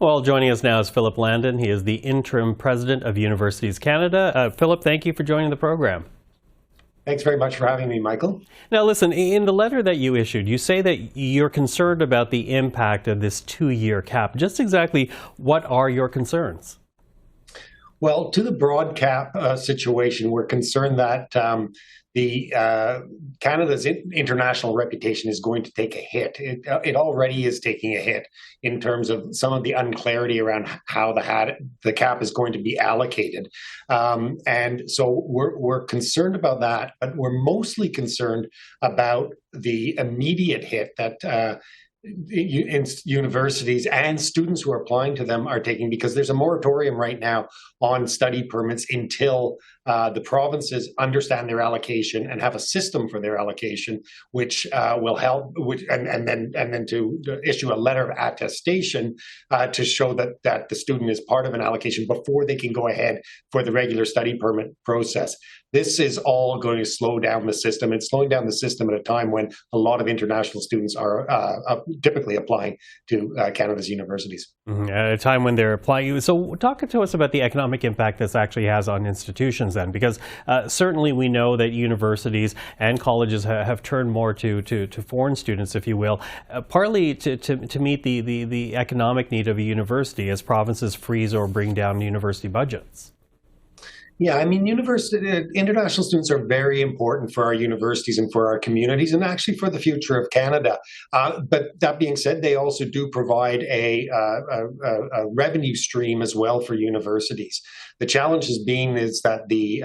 Well, joining us now is Philip Landon. He is the interim president of Universities Canada. Philip, thank you for joining the program. Thanks very much for having me, Michael. Now, listen, in the letter that you issued, you say that you're concerned about the impact of this 2-year cap. Just exactly what are your concerns? Well, to the broad cap situation, we're concerned that Canada's international reputation is going to take a hit. It already is taking a hit in terms of some of the unclarity around how the cap is going to be allocated, and so we're concerned about that. But we're mostly concerned about the immediate hit that universities and students who are applying to them are taking, because there's a moratorium right now on study permits until the provinces understand their allocation and have a system for their allocation, which will help. And then to issue a letter of attestation to show that the student is part of an allocation before they can go ahead for the regular study permit process. This is all going to slow down the system. It's slowing down the system at a time when a lot of international students are typically applying to Canada's universities. Mm-hmm. At a time when they're applying. So talk to us about the economic impact this actually has on institutions then, because certainly we know that universities and colleges have turned more to foreign students, if you will, partly to meet the economic need of a university as provinces freeze or bring down university budgets. Yeah, I mean, international students are very important for our universities and for our communities, and actually for the future of Canada. But that being said, they also do provide a revenue stream as well for universities. The challenge is that the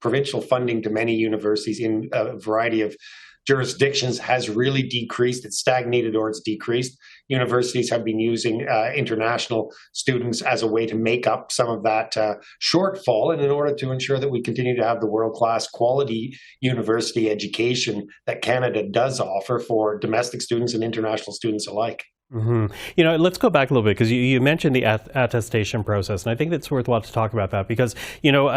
provincial funding to many universities in a variety of jurisdictions has really decreased. It's stagnated or it's decreased. Universities have been using international students as a way to make up some of that shortfall, and in order to ensure that we continue to have the world-class quality university education that Canada does offer for domestic students and international students alike. Mm-hmm. You know, let's go back a little bit, because you mentioned the attestation process, and I think it's worthwhile to talk about that, because, you know,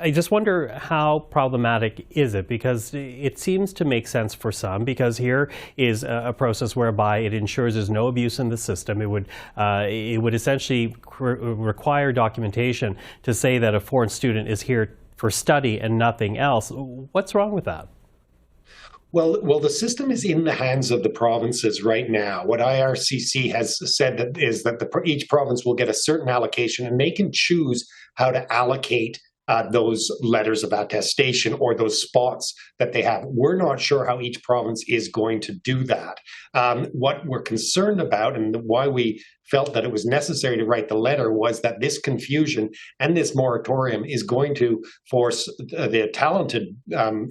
I just wonder how problematic is it, because it seems to make sense for some, because here is a process whereby it ensures there's no abuse in the system. It would essentially require documentation to say that a foreign student is here for study and nothing else. What's wrong with that? Well, the system is in the hands of the provinces right now. What IRCC has said is that each province will get a certain allocation, and they can choose how to allocate those letters of attestation or those spots that they have. We're not sure how each province is going to do that. What we're concerned about, and why we felt that it was necessary to write the letter, was that this confusion and this moratorium is going to force the talented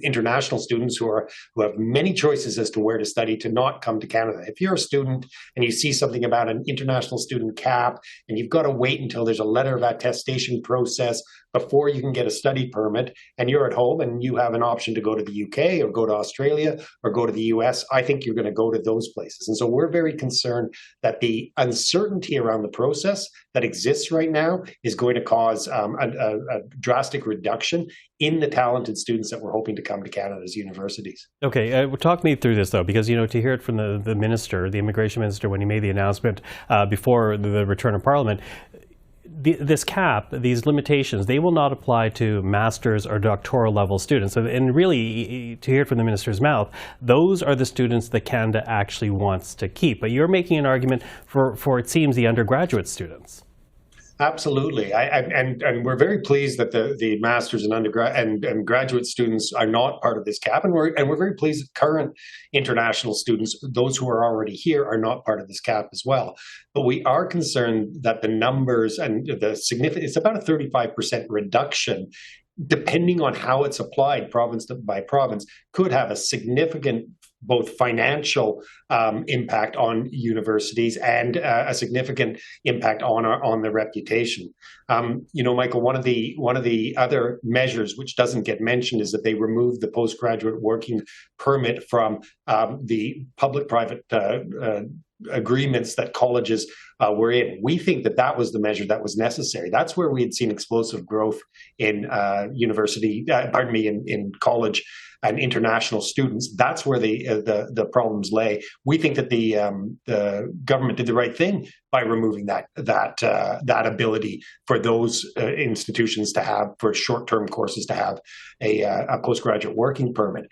international students who have many choices as to where to study to not come to Canada. If you're a student and you see something about an international student cap, and you've got to wait until there's a letter of attestation process before you can get a study permit, and you're at home and you have an option to go to the UK or go to Australia or go to the US, I think you're going to go to those places. And so we're very concerned that the uncertainty around the process that exists right now is going to cause a drastic reduction in the talented students that we're hoping to come to Canada's universities. Okay, talk me through this, though, because, you know, to hear it from the minister, the immigration minister, when he made the announcement before the return of Parliament, this cap, these limitations, they will not apply to master's or doctoral level students. And really, to hear it from the minister's mouth, those are the students that Canada actually wants to keep. But you're making an argument for it seems, the undergraduate students. Absolutely, and we're very pleased that the masters and undergrad and graduate students are not part of this cap, and we're very pleased that current international students, those who are already here, are not part of this cap as well. But we are concerned that the numbers and it's about a 35% reduction, depending on how it's applied province by province, could have a significant both financial impact on universities and a significant impact on their reputation. You know, Michael, one of the other measures which doesn't get mentioned is that they removed the postgraduate working permit from the public-private agreements that colleges were in. We think that was the measure that was necessary. That's where we had seen explosive growth in in college and international students. That's where the problems lay. We think that the government did the right thing by removing that ability for those institutions to have, for short-term courses to have a postgraduate working permit.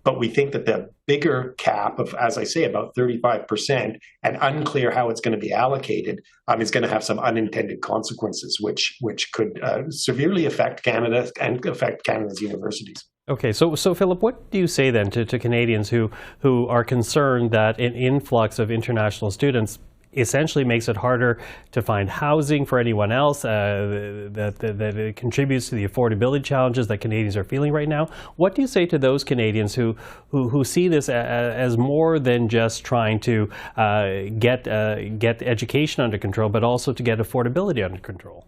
But we think that the bigger cap of, as I say, about 35% and unclear how it's going to be allocated is going to have some unintended consequences, which could severely affect Canada and affect Canada's universities. Okay, so Philip, what do you say then to Canadians who are concerned that an influx of international students essentially makes it harder to find housing for anyone else, that it contributes to the affordability challenges that Canadians are feeling right now? What do you say to those Canadians who see this as more than just trying to get education under control, but also to get affordability under control?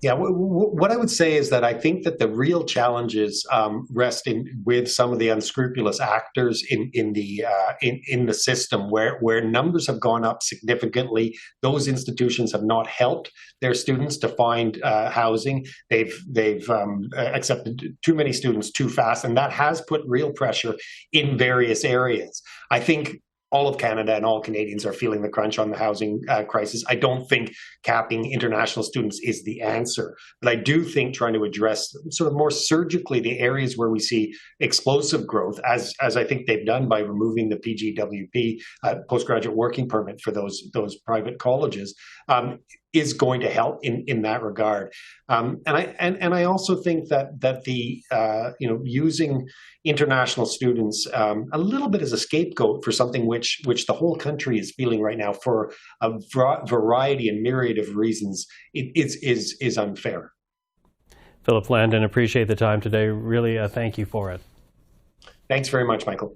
Yeah, what I would say is that I think that the real challenges rest with some of the unscrupulous actors in the system, where numbers have gone up significantly. Those institutions have not helped their students to find housing. They've accepted too many students too fast, and that has put real pressure in various areas. I think all of Canada and all Canadians are feeling the crunch on the housing crisis. I don't think capping international students is the answer, but I do think trying to address sort of more surgically the areas where we see explosive growth, as I think they've done by removing the PGWP, postgraduate working permit for those private colleges, is going to help in that regard. And I also think that the using international students a little bit as a scapegoat for something which the whole country is feeling right now for a variety and myriad of reasons is unfair. Philip, Landon, appreciate the time today. Really, thank you for it. Thanks very much, Michael.